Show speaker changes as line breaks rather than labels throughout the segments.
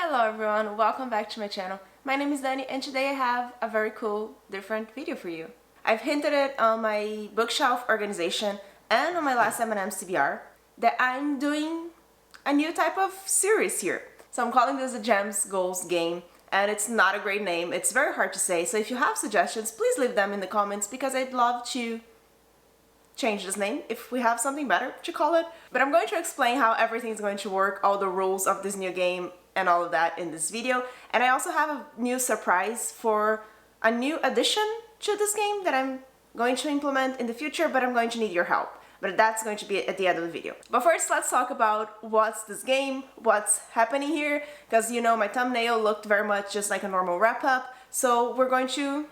Hello everyone, welcome back to my channel. My name is Dani and today I have a very cool, different video for you. I've hinted it on my bookshelf organization and on my last m&ms TBR that I'm doing a new type of series here. So I'm calling this a Gems Goals game, and it's not a great name, it's very hard to say, so if you have suggestions please leave them in the comments because I'd love to change this name if we have something better to call it. But I'm going to explain how everything's going to work, all the rules of this new game and all of that in this video. And I also have a new surprise for a new addition to this game that I'm going to implement in the future, but I'm going to need your help. But that's going to be at the end of the video. But first let's talk about what's this game, what's happening here, because you know my thumbnail looked very much just like a normal wrap-up, so we're going to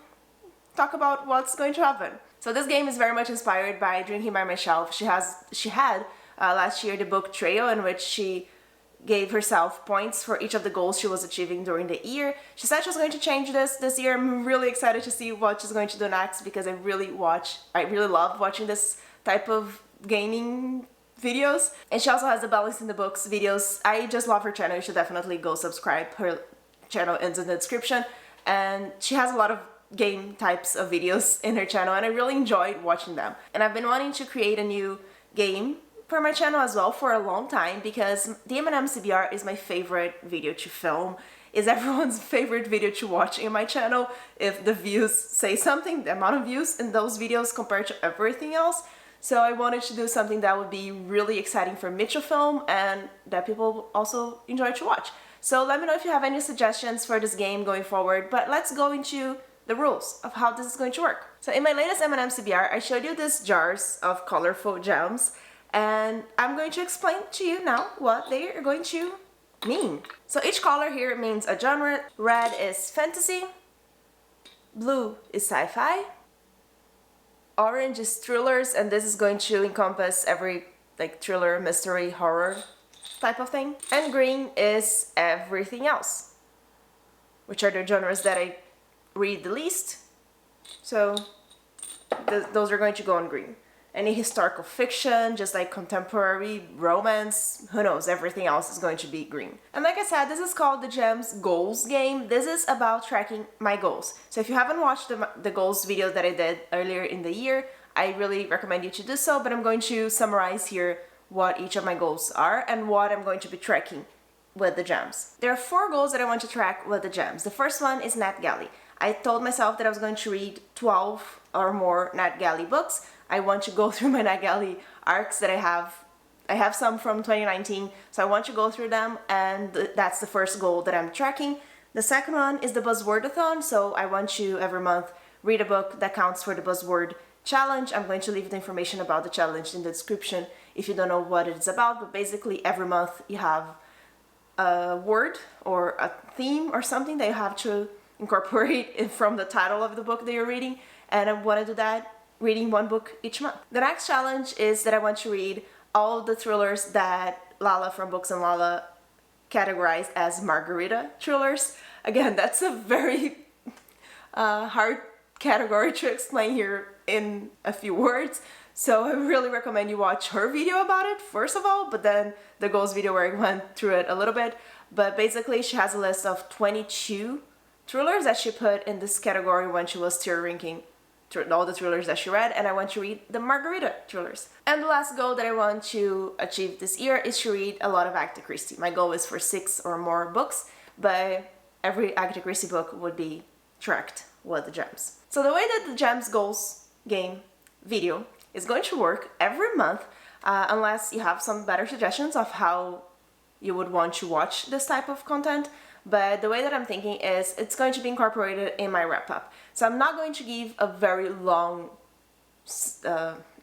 talk about what's going to happen. So this game is very much inspired by Drinking by My Shelf. She had last year the book Trail, in which she gave herself points for each of the goals she was achieving during the year. She said she was going to change this year. I'm really excited to see what she's going to do next because I really love watching this type of gaming videos. And she also has the Balance in the Books videos. I just love her channel. You should definitely go subscribe. Her channel is in the description, and she has a lot of game types of videos in her channel and I really enjoyed watching them. And I've been wanting to create a new game for my channel as well for a long time because the m&ms TBR is my favorite video to film, is everyone's favorite video to watch in my channel if the views say something, the amount of views in those videos compared to everything else. So I wanted to do something that would be really exciting for me to film and that people also enjoy to watch. So let me know if you have any suggestions for this game going forward, but let's go into the rules of how this is going to work. So in my latest m&ms TBR, I showed you these jars of colorful gems, and I'm going to explain to you now what they are going to mean. So each color here means a genre. Red is fantasy, blue is sci-fi, orange is thrillers, and this is going to encompass every like thriller, mystery, horror type of thing, and green is everything else, which are the genres that I read the least, so those are going to go on green. Any historical fiction, just like contemporary romance, who knows, everything else is going to be green. And like I said, this is called the Gems Goals game. This is about tracking my goals. So if you haven't watched the goals video that I did earlier in the year, I really recommend you to do so, but I'm going to summarize here what each of my goals are and what I'm going to be tracking with the gems. There are 4 goals that I want to track with the gems. The first one is NetGalley. I told myself that I was going to read 12 or more NetGalley books. I want to go through my NetGalley arcs that I have. I have some from 2019, so I want to go through them, and that's the first goal that I'm tracking. The second one is the Buzzwordathon, so I want to every month read a book that counts for the Buzzword Challenge. I'm going to leave the information about the challenge in the description if you don't know what it's about, but basically every month you have a word or a theme or something that you have to incorporate from the title of the book that you're reading, and I want to do that reading 1 book each month. The next challenge is that I want to read all the thrillers that Lala from Books and Lala categorized as margarita thrillers. Again, that's a very hard category to explain here in a few words, so I really recommend you watch her video about it first of all, but then the goals video where I went through it a little bit. But basically she has a list of 22 thrillers that she put in this category when she was tier ranking all the thrillers that she read, and I want to read the margarita thrillers. And the last goal that I want to achieve this year is to read a lot of Agatha Christie. My goal is for 6 or more books, but every Agatha Christie book would be tracked with the gems. So the way that the Gems Goals game video is going to work every month, unless you have some better suggestions of how you would want to watch this type of content, but the way that I'm thinking is it's going to be incorporated in my wrap-up. So I'm not going to give a very long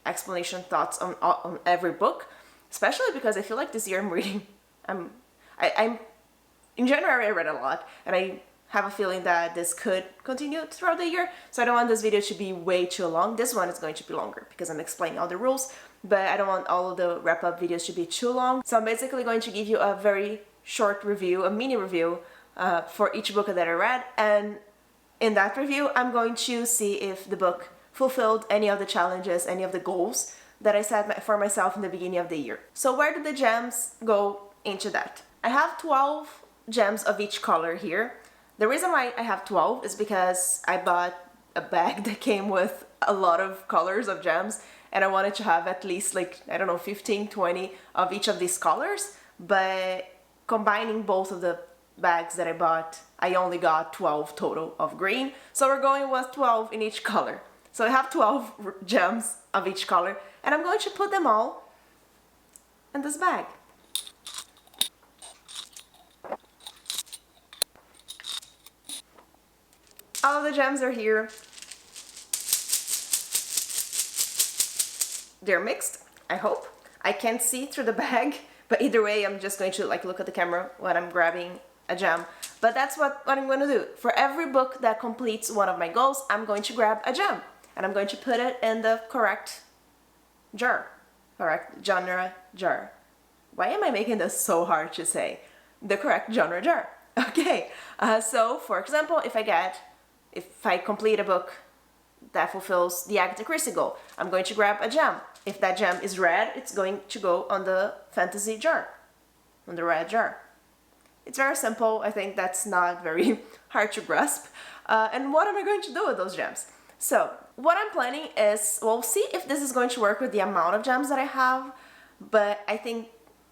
explanation thoughts on every book, especially because I feel like this year I'm reading, in January I read a lot, and I have a feeling that this could continue throughout the year, so I don't want this video to be way too long. This one is going to be longer because I'm explaining all the rules, but I don't want all of the wrap-up videos to be too long. So I'm basically going to give you a very short review, a mini review for each book that I read, and in that review I'm going to see if the book fulfilled any of the challenges, any of the goals that I set for myself in the beginning of the year. So where do the gems go into that? I have 12 gems of each color here. The reason why I have 12 is because I bought a bag that came with a lot of colors of gems, and I wanted to have at least like, I don't know, 15, 20 of each of these colors, but combining both of the bags that I bought, I only got 12 total of green. So we're going with 12 in each color. So I have 12 gems of each color, and I'm going to put them all in this bag. All of the gems are here. They're mixed, I hope. I can't see through the bag, but either way, I'm just going to like look at the camera when I'm grabbing a gem. But that's what I'm going to do. For every book that completes one of my goals, I'm going to grab a gem, and I'm going to put it in the correct jar, correct genre jar. Why am I making this so hard to say? The correct genre jar. Okay, so for example, if I complete a book that fulfills the Agatha Christie goal, I'm going to grab a gem. If that gem is red, it's going to go on the fantasy jar, on the red jar. It's very simple. I think that's not very hard to grasp. And what am I going to do with those gems? So what I'm planning is, we'll see if this is going to work with the amount of gems that I have, but I think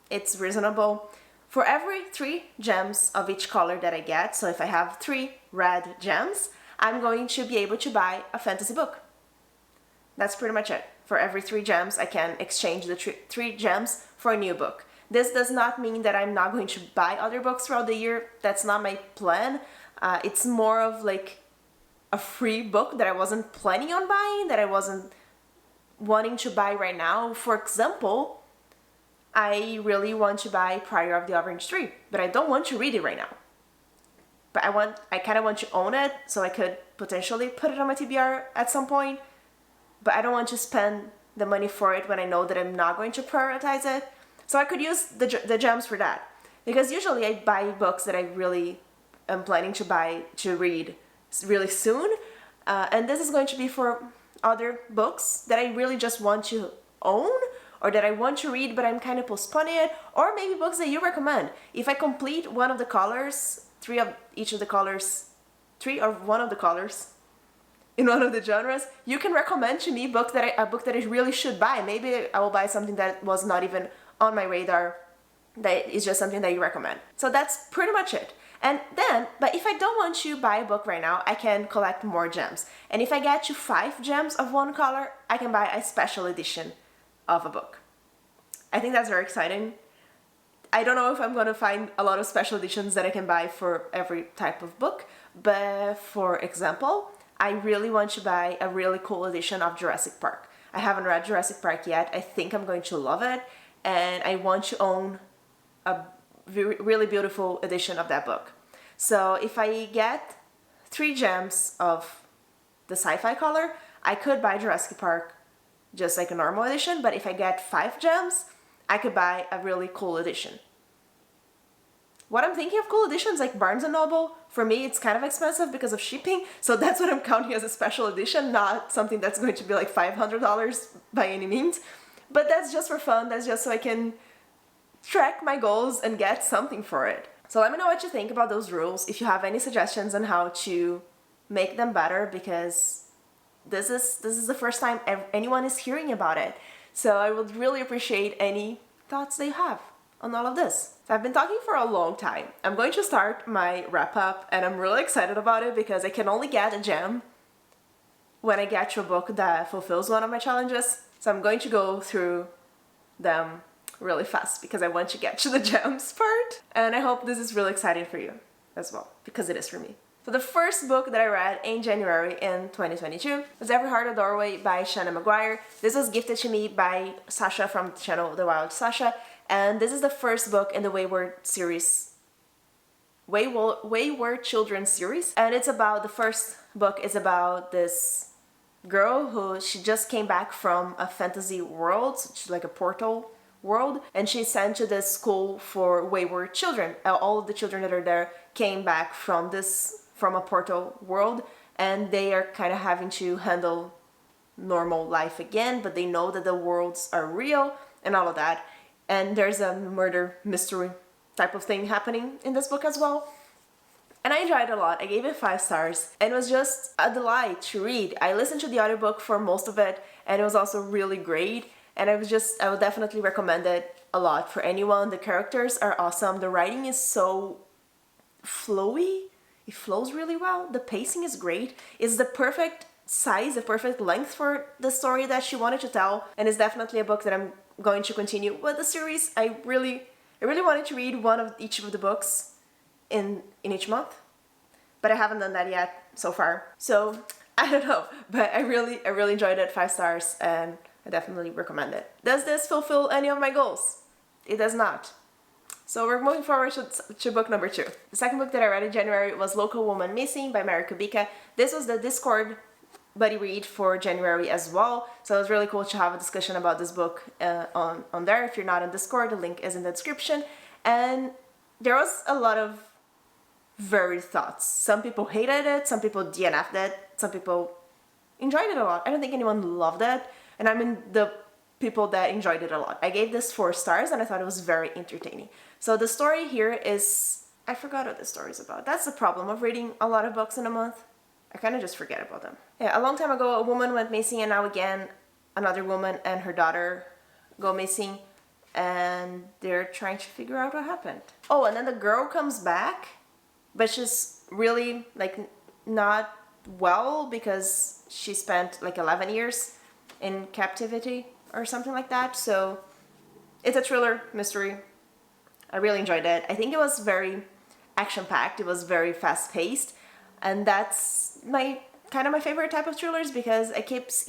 it's reasonable. For every 3 gems of each color that I get, so if I have 3 red gems, I'm going to be able to buy a fantasy book. That's pretty much it. For every 3 gems, I can exchange the 3 gems for a new book. This does not mean that I'm not going to buy other books throughout the year. That's not my plan. It's more of like a free book that I wasn't planning on buying, that I wasn't wanting to buy right now. For example, I really want to buy Prior of the Orange Tree, but I don't want to read it right now. But I kind of want to own it, so I could potentially put it on my TBR at some point. But I don't want to spend the money for it when I know that I'm not going to prioritize it. So I could use the gems for that. Because usually I buy books that I really am planning to read really soon. And this is going to be for other books that I really just want to own, or that I want to read but I'm kind of postponing it, or maybe books that you recommend. If I complete one of the colors, 3 of each of the colors, 3 or one of the colors in one of the genres, you can recommend to me a book that I really should buy. Maybe I will buy something that was not even on my radar, that is just something that you recommend. So that's pretty much it. And then, but if I don't want to buy a book right now, I can collect more gems. And if I get to 5 gems of one color, I can buy a special edition of a book. I think that's very exciting. I don't know if I'm gonna find a lot of special editions that I can buy for every type of book, but for example, I really want to buy a really cool edition of Jurassic Park. I haven't read Jurassic Park yet. I think I'm going to love it, and I want to own a really beautiful edition of that book. So if I get 3 gems of the sci-fi color, I could buy Jurassic Park just like a normal edition, but if I get 5 gems, I could buy a really cool edition. What I'm thinking of cool editions, like Barnes & Noble, for me it's kind of expensive because of shipping, so that's what I'm counting as a special edition, not something that's going to be like $500 by any means. But that's just for fun, that's just so I can track my goals and get something for it. So let me know what you think about those rules, if you have any suggestions on how to make them better, because this is the first time anyone is hearing about it. So I would really appreciate any thoughts they have on all of this. So I've been talking for a long time. I'm going to start my wrap up, and I'm really excited about it because I can only get a gem when I get to a book that fulfills one of my challenges. So I'm going to go through them really fast because I want to get to the gems part. And I hope this is really exciting for you as well, because it is for me. So the first book that I read in January in 2022 was Every Heart a Doorway by Shannon McGuire. This was gifted to me by Sasha from the channel The Wild Sasha, and this is the first book in the Wayward series, Wayward Children series. And it's about, the first book is about this girl who, she just came back from a fantasy world, she's like a portal world, and she's sent to this school for wayward children. All of the children that are there came back from a portal world, and they are kind of having to handle normal life again, but they know that the worlds are real and all of that. And there's a murder mystery type of thing happening in this book as well. And I enjoyed it a lot. I gave it 5 stars, and it was just a delight to read. I listened to the audiobook for most of it, and it was also really great. And I would definitely recommend it a lot for anyone. The characters are awesome. The writing is so flowy. It flows really well. The pacing is great. It's the perfect size, the perfect length for the story that she wanted to tell. And it's definitely a book that I'm going to continue with the series. I really wanted to read one of each of the books in each month, but I haven't done that yet so far. So I don't know, but I really enjoyed it. 5 stars, and I definitely recommend it. Does this fulfill any of my goals? It does not. So we're moving forward to book number 2. The second book that I read in January was Local Woman Missing by Mary Kubica. This was the Discord buddy read for January as well, so it was really cool to have a discussion about this book on there. If you're not on Discord, the link is in the description. And there was a lot of varied thoughts. Some people hated it, some people DNF'd it, some people enjoyed it a lot. I don't think anyone loved it, and I'm in the people that enjoyed it a lot. I gave this 4 stars, and I thought it was very entertaining. So the story here is, I forgot what the story is about. That's the problem of reading a lot of books in a month. I kind of just forget about them. Yeah, a long time ago, a woman went missing, and now again, another woman and her daughter go missing, and they're trying to figure out what happened. Oh, and then the girl comes back, but she's really, like, not well because she spent, like, 11 years in captivity or something like that. So it's a thriller mystery. I really enjoyed it. I think it was very action-packed. It was very fast-paced, and that's my favorite type of thrillers because it keeps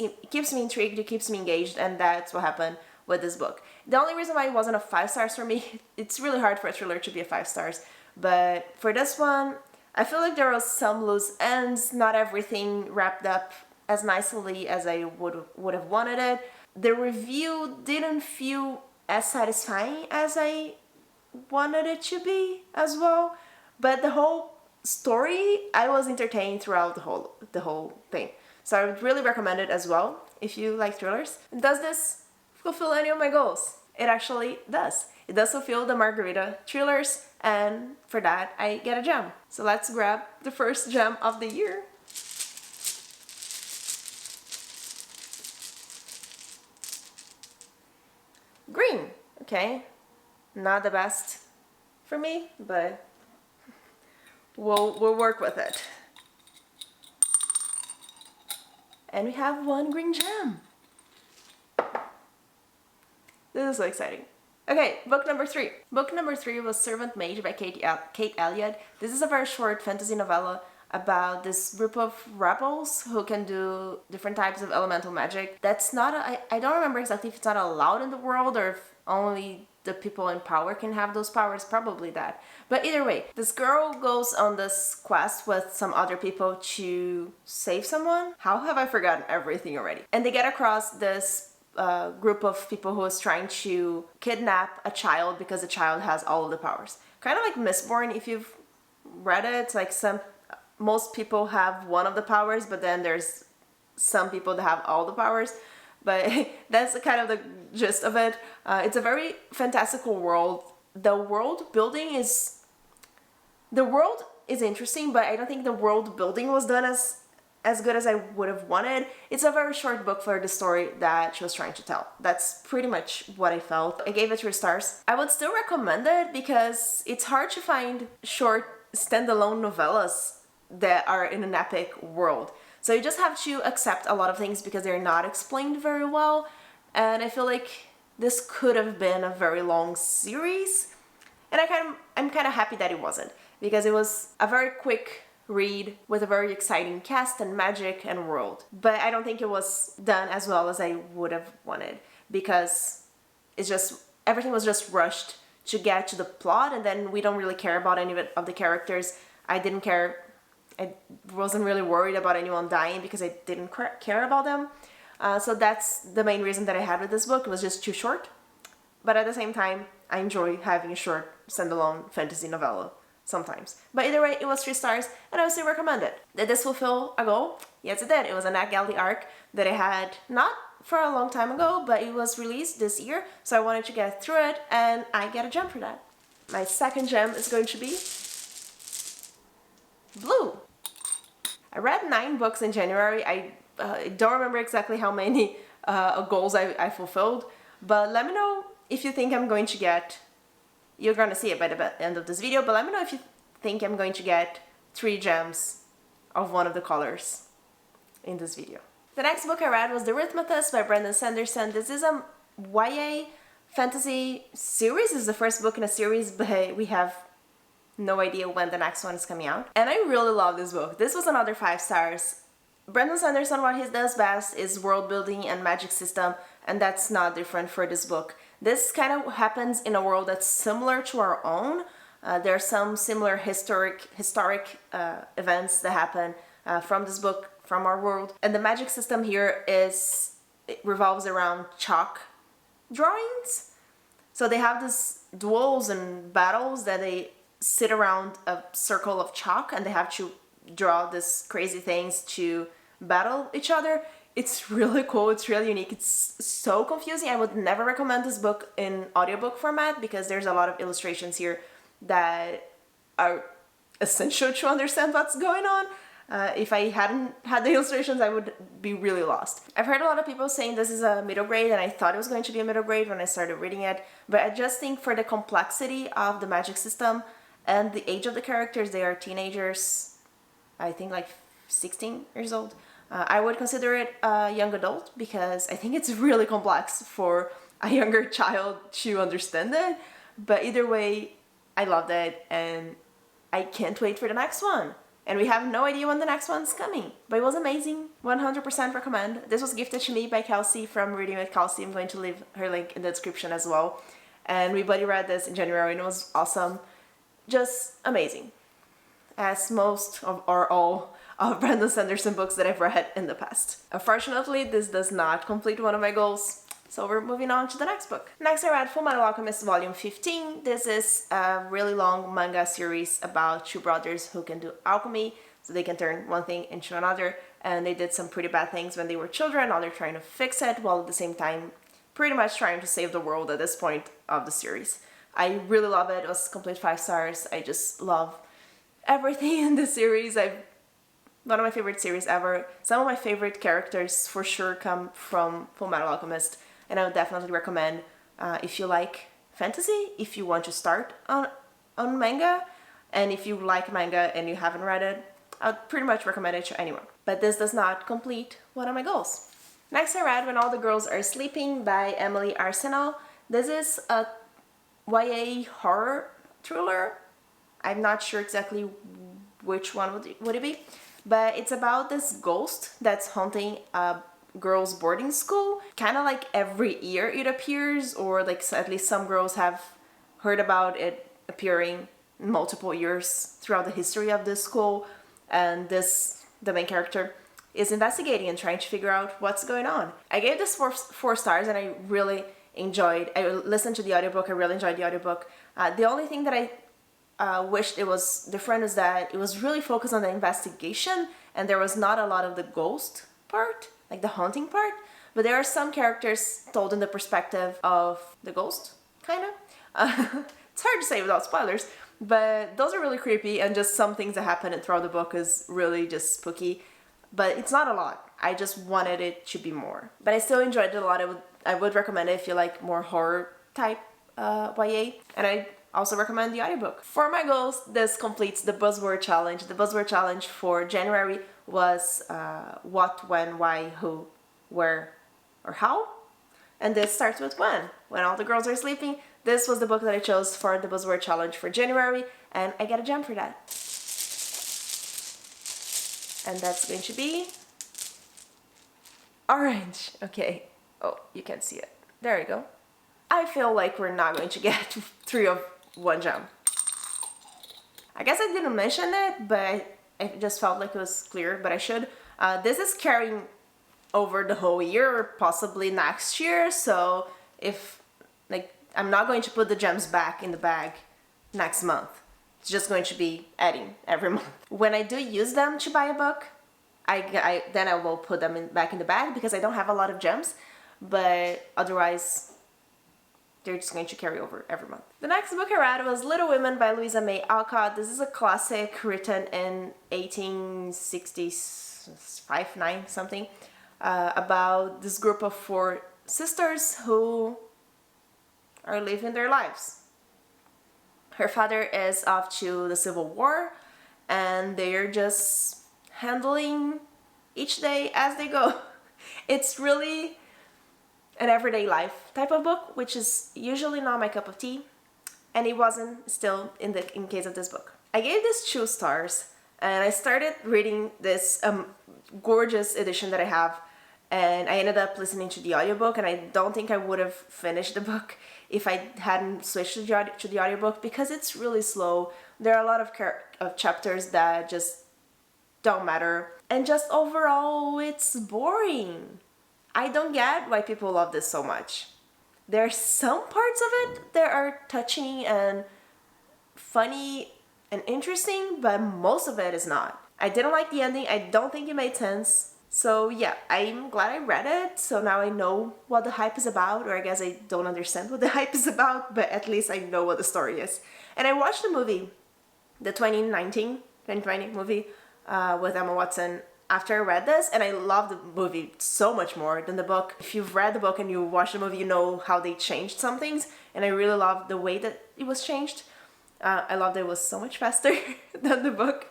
me intrigued, it keeps me engaged, and that's what happened with this book. The only reason why it wasn't a 5 stars for me, it's really hard for a thriller to be a 5 stars, but for this one, I feel like there was some loose ends, not everything wrapped up as nicely as I would have wanted it. The review didn't feel as satisfying as I wanted it to be as well, but the whole story, I was entertained throughout the whole thing. So I would really recommend it as well if you like thrillers. Does this fulfill any of my goals? It actually does. It does fulfill the margarita thrillers, and for that I get a gem. So let's grab the first gem of the year. Green. Okay, not the best for me, but we'll work with it. And we have 1 green gem. This is so exciting. Okay, book number 3. Book number 3 was Servant Mage by Kate Elliott. This is a very short fantasy novella about this group of rebels who can do different types of elemental magic. That's not, I don't remember exactly if it's not allowed in the world or if only the people in power can have those powers, probably that. But either way, this girl goes on this quest with some other people to save someone. How have I forgotten everything already? And they get across this group of people who is trying to kidnap a child because the child has all of the powers. Kind of like Mistborn, if you've read it. It's like most people have one of the powers, but then there's some people that have all the powers. But that's kind of the gist of it. It's a very fantastical world. The world is interesting, but I don't think the world building was done as good as I would have wanted. It's a very short book for the story that she was trying to tell. That's pretty much what I felt. I gave it 3 stars. I would still recommend it because it's hard to find short standalone novellas that are in an epic world. So you just have to accept a lot of things because they're not explained very well. And I feel like this could have been a very long series. And I'm kind of happy that it wasn't, because it was a very quick read with a very exciting cast and magic and world. But I don't think it was done as well as I would have wanted, because everything was just rushed to get to the plot, and then we don't really care about any of the characters. I didn't care. I wasn't really worried about anyone dying because I didn't care about them. So that's the main reason that I had with this book. It was just too short. But at the same time, I enjoy having a short standalone fantasy novella sometimes. But either way, it was 3 stars, and I would still recommend it. Did this fulfill a goal? Yes, it did. It was a Nat Galley arc that I had not for a long time ago, but it was released this year, so I wanted to get through it, and I get a gem for that. My second gem is going to be blue. I read 9 books in January. I don't remember exactly how many goals I fulfilled, but let me know if you think I'm going to get, you're gonna see it by the end of this video, but let me know if you think I'm going to get 3 gems of one of the colors in this video. The next book I read was The Rhythmatist by Brandon Sanderson. This is a YA fantasy series. This is the first book in a series, but we have no idea when the next one is coming out. And I really love this book. This was another 5 stars. Brandon Sanderson, what he does best is world building and magic system, and that's not different for this book. This kind of happens in a world that's similar to our own. There are some similar historic events that happen from this book, from our world. And the magic system here it revolves around chalk drawings. So they have these duels and battles that they sit around a circle of chalk and they have to draw these crazy things to battle each other. It's really cool, it's really unique, it's so confusing. I would never recommend this book in audiobook format because there's a lot of illustrations here that are essential to understand what's going on. If I hadn't had the illustrations, I would be really lost. I've heard a lot of people saying this is a middle grade, and I thought it was going to be a middle grade when I started reading it, but I just think for the complexity of the magic system and the age of the characters, they are teenagers, I think like 16 years old. I would consider it a young adult because I think it's really complex for a younger child to understand it, but either way, I loved it and I can't wait for the next one. And we have no idea when the next one's coming. But it was amazing. 100% recommend. This was gifted to me by Kelsey from Reading with Kelsey. I'm going to leave her link in the description as well. And we buddy read this in January and it was awesome. Just amazing. As most of or all of Brandon Sanderson books that I've read in the past. Unfortunately, this does not complete one of my goals. So we're moving on to the next book. Next I read Fullmetal Alchemist Volume 15. This is a really long manga series about 2 brothers who can do alchemy, so they can turn one thing into another, and they did some pretty bad things when they were children. Now they're trying to fix it, while at the same time pretty much trying to save the world at this point of the series. I really love it. It was complete 5 stars. I just love everything in this series. One of my favorite series ever. Some of my favorite characters for sure come from Fullmetal Alchemist. And I would definitely recommend if you like fantasy, if you want to start on manga, and if you like manga and you haven't read it, I would pretty much recommend it to anyone. But this does not complete one of my goals. Next I read When All the Girls Are Sleeping by Emily Arsenal. This is a YA horror thriller. I'm not sure exactly which one would it be, but it's about this ghost that's haunting a girls' boarding school. Kind of like every year it appears, or like at least some girls have heard about it appearing multiple years throughout the history of this school, and the main character is investigating and trying to figure out what's going on. I gave this 4 stars and I really enjoyed. I listened to the audiobook. I really enjoyed the audiobook. The only thing that I wished it was different is that it was really focused on the investigation and there was not a lot of the ghost part, like the haunting part, but there are some characters told in the perspective of the ghost, kind of. It's hard to say without spoilers, but those are really creepy, and just some things that happen throughout the book is really just spooky, but it's not a lot. I just wanted it to be more. But I still enjoyed it a lot. I would recommend it if you like more horror type YA, and I also recommend the audiobook. For my goals, this completes the buzzword challenge. The buzzword challenge for January was what, when, why, who, where, or how. And this starts with when all the girls are sleeping. This was the book that I chose for the buzzword challenge for January, and I get a gem for that. And that's going to be orange. Okay. Oh, you can't see it. There you go. I feel like we're not going to get 3 of 1 gem. I guess I didn't mention it, but I just felt like it was clear, but I should. This is carrying over the whole year, or possibly next year, so if, like, I'm not going to put the gems back in the bag next month. It's just going to be adding every month. When I do use them to buy a book, then I will put them back in the bag because I don't have a lot of gems, but otherwise they're just going to carry over every month. The next book I read was Little Women by Louisa May Alcott. This is a classic written in 1865, 9 something, about this group of 4 sisters who are living their lives. Her father is off to the Civil War, and they're just handling each day as they go. It's really an everyday life type of book, which is usually not my cup of tea, and it wasn't still in case of this book. I gave this 2 stars, and I started reading this gorgeous edition that I have, and I ended up listening to the audiobook, and I don't think I would have finished the book if I hadn't switched to the audiobook, because it's really slow. There are a lot of chapters that just don't matter, and just overall it's boring. I don't get why people love this so much. There are some parts of it that are touching and funny and interesting, but most of it is not. I didn't like the ending. I don't think it made sense. So yeah, I'm glad I read it, so now I know what the hype is about, or I guess I don't understand what the hype is about, but at least I know what the story is. And I watched the movie, the 2020 movie with Emma Watson, after I read this, and I loved the movie so much more than the book. If you've read the book and you watch the movie, you know how they changed some things, and I really loved the way that it was changed. I loved it was so much faster than the book.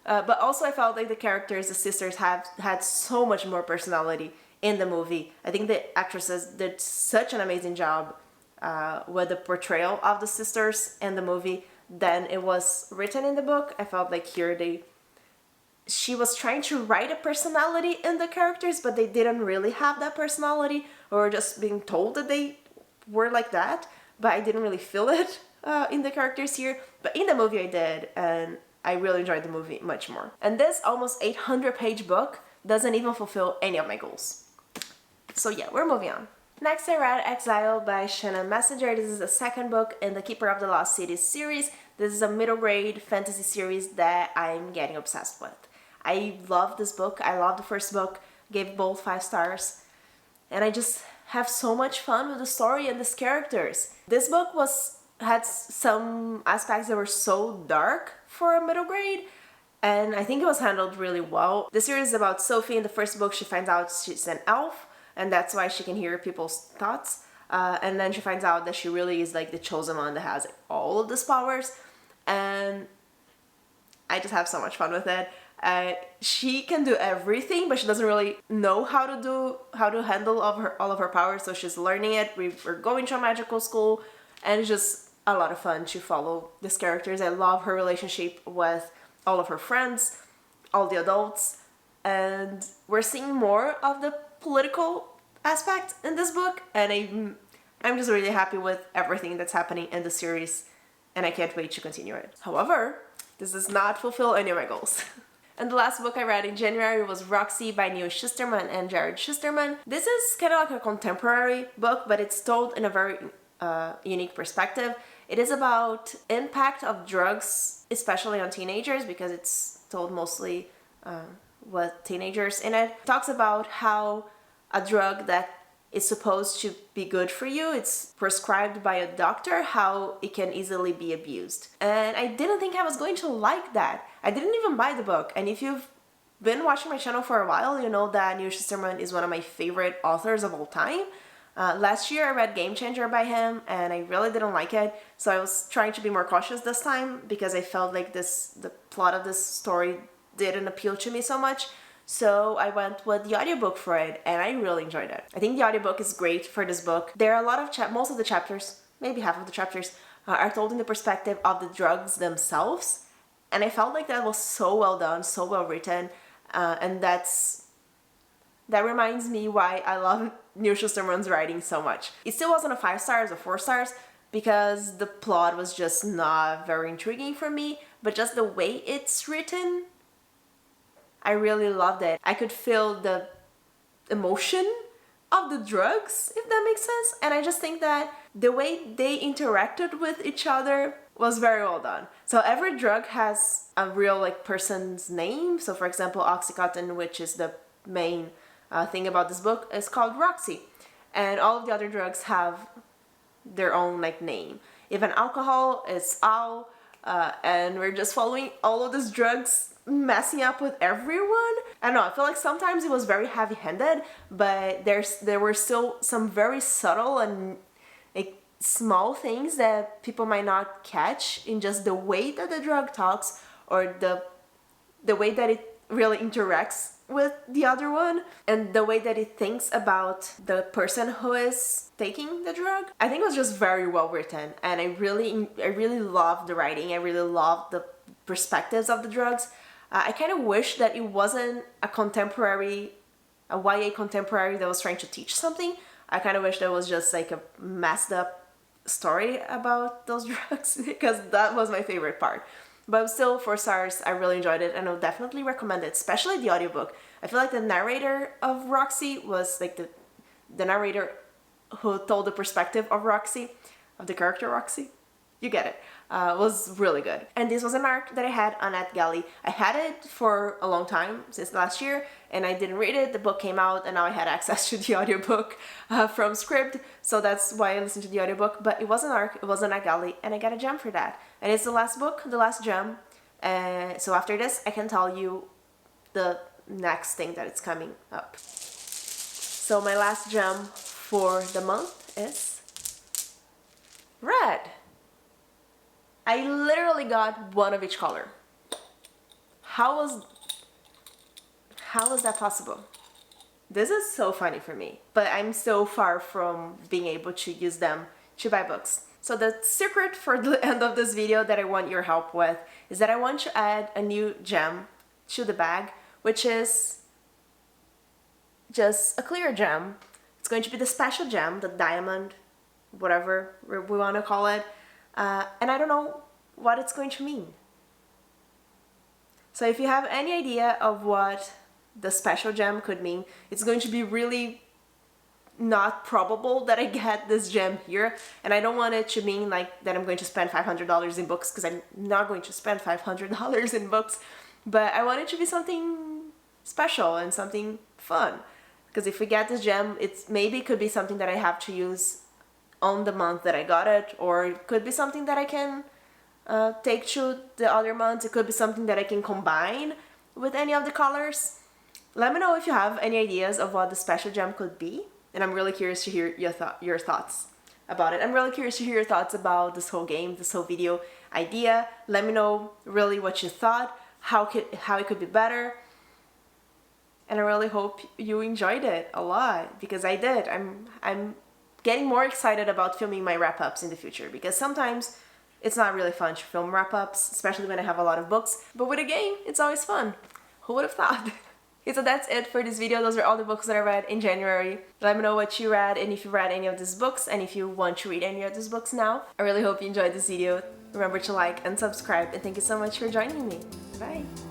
But also I felt like the characters, the sisters, had so much more personality in the movie. I think the actresses did such an amazing job with the portrayal of the sisters in the movie than it was written in the book. I felt like here she was trying to write a personality in the characters, but they didn't really have that personality, or just being told that they were like that, but I didn't really feel it in the characters here. But in the movie I did, and I really enjoyed the movie much more. And this almost 800-page book doesn't even fulfill any of my goals. So yeah, we're moving on. Next I read Exile by Shannon Messenger. This is the second book in the Keeper of the Lost Cities series. This is a middle grade fantasy series that I'm getting obsessed with. I love this book. I love the first book, gave both 5 stars. And I just have so much fun with the story and these characters. This book had some aspects that were so dark for a middle grade, and I think it was handled really well. The series is about Sophie. In the first book, she finds out she's an elf, and that's why she can hear people's thoughts. And then she finds out that she really is like the chosen one that has all of these powers, and I just have so much fun with it. She can do everything, but she doesn't really know how to handle all of her powers, so she's learning it. We're going to a magical school, and it's just a lot of fun to follow these characters. I love her relationship with all of her friends, all the adults, and we're seeing more of the political aspect in this book, and I'm just really happy with everything that's happening in the series, and I can't wait to continue it. However, this does not fulfill any of my goals. And the last book I read in January was Roxy by Neil Shusterman and Jared Shusterman. This is kind of like a contemporary book, but it's told in a very unique perspective. It is about impact of drugs, especially on teenagers, because it's told mostly with teenagers in it. It talks about how a drug that is supposed to be good for you, it's prescribed by a doctor, how it can easily be abused. And I didn't think I was going to like that. I didn't even buy the book. And if you've been watching my channel for a while, you know that Neil Shusterman is one of my favorite authors of all time. Last year I read Game Changer by him, and I really didn't like it, so I was trying to be more cautious this time because I felt like the plot of this story didn't appeal to me so much. So I went with the audiobook for it, and I really enjoyed it. I think the audiobook is great for this book. There are a lot of most of the chapters, maybe half of the chapters, are told in the perspective of the drugs themselves, and I felt like that was so well done, so well written, and that reminds me why I love Neil Shusterman's writing so much. It still wasn't a 5 stars or 4 stars because the plot was just not very intriguing for me, but just the way it's written, I really loved it. I could feel the emotion of the drugs, if that makes sense, and I just think that the way they interacted with each other was very well done. So every drug has a real person's name. So for example, Oxycontin, which is the main thing about this book, is called Roxy, and all of the other drugs have their own like name. Even alcohol is al, and we're just following all of these drugs, messing up with everyone. I don't know, I feel like sometimes it was very heavy-handed, but there were still some very subtle and like small things that people might not catch in just the way that the drug talks, or the way that it really interacts with the other one, and the way that it thinks about the person who is taking the drug. I think it was just very well written, and I really loved the writing. I really loved the perspectives of the drugs. I kind of wish that it wasn't a YA contemporary that was trying to teach something. I kind of wish that was just like a messed up story about those drugs, because that was my favorite part. But still, 4 stars, I really enjoyed it, and I would definitely recommend it, especially the audiobook. I feel like the narrator of Roxy was like the narrator who told the perspective of Roxy, of the character Roxy. You get it. Was really good. And this was an arc that I had on NetGalley. I had it for a long time, since last year, and I didn't read it. The book came out, and now I had access to the audiobook from Scribd, so that's why I listened to the audiobook. But it was an arc, it was on NetGalley, and I got a gem for that. And it's the last book, the last gem. So after this, I can tell you the next thing that is coming up. So my last gem for the month is red. I literally got one of each color. How was that possible? This is so funny for me, but I'm so far from being able to use them to buy books. So the secret for the end of this video that I want your help with is that I want to add a new gem to the bag, which is just a clear gem. It's going to be the special gem, the diamond, whatever we want to call it. And I don't know what it's going to mean. So if you have any idea of what the special gem could mean, it's going to be really not probable that I get this gem here, and I don't want it to mean like that I'm going to spend $500 in books, because I'm not going to spend $500 in books, but I want it to be something special and something fun, because if we get this gem, it could be something that I have to use on the month that I got it, or it could be something that I can take to the other months. It could be something that I can combine with any of the colors. Let me know if you have any ideas of what the special gem could be, and I'm really curious to hear your thoughts about it. I'm really curious to hear your thoughts about this whole game, this whole video idea. Let me know really what you thought, how it could be better, and I really hope you enjoyed it a lot, because I did. I'm getting more excited about filming my wrap-ups in the future, because sometimes it's not really fun to film wrap-ups, especially when I have a lot of books, but with a game, it's always fun. Who would have thought? Okay, so that's it for this video. Those are all the books that I read in January. Let me know what you read, and if you read any of these books, and if you want to read any of these books now. I really hope you enjoyed this video. Remember to like and subscribe, and thank you so much for joining me. Bye!